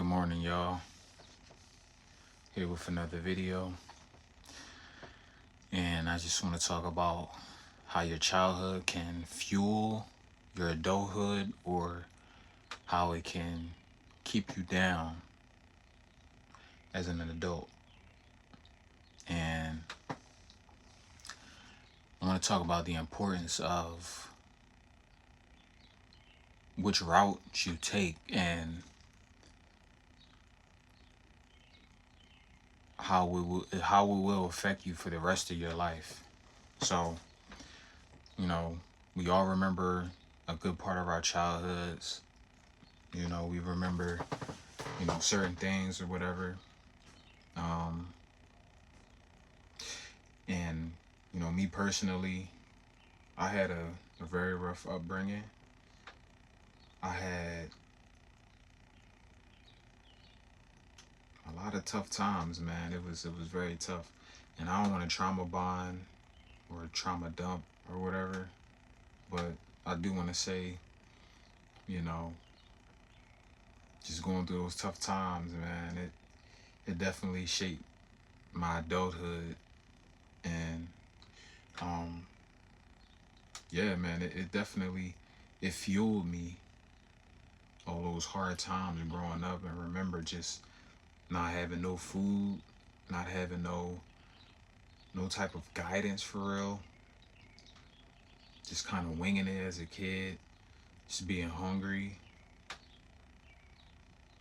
morning, y'all. Here with another video. And I just want to talk about how your childhood can fuel your adulthood or how it can keep you down as an adult. And I want to talk about the importance of which route you take and how it will affect you for the rest of your life. So, we all remember a good part of our childhoods. We remember, certain things or whatever. Um, and, me personally, I had a very rough upbringing. I had a lot of tough times, man. It was very tough. And I don't want to trauma bond or trauma dump or whatever, but I do want to say, you know, just going through those tough times, man, it definitely shaped my adulthood. And um yeah, man, it definitely it fueled me all those hard times growing up. And remember just not having no food, not having no type of guidance for real, just kind of winging it as a kid, just being hungry.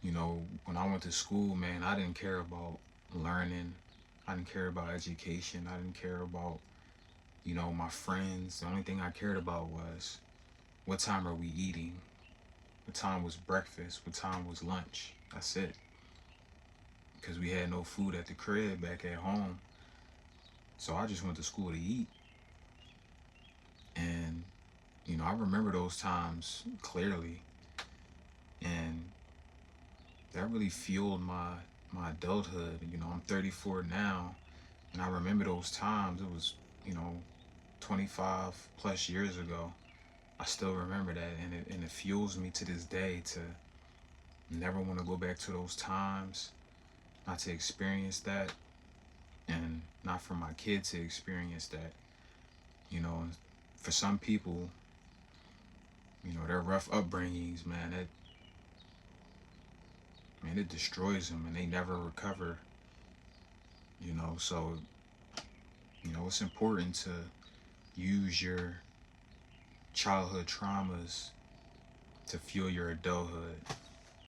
When I went to school, man, I didn't care about learning. I didn't care about education. I didn't care about, my friends. The only thing I cared about was what time are we eating? What time was breakfast? What time was lunch? That's it. Because we had no food at the crib back at home. So I just went to school to eat. And, I remember those times clearly. And that really fueled my adulthood. I'm 34 now, and I remember those times. It was, you know, 25 plus years ago. I still remember that, and it fuels me to this day to never want to go back to those times, not to experience that, and not for my kid to experience that. And for some people, their rough upbringings, it destroys them, and they never recover. So it's important to use your childhood traumas to fuel your adulthood.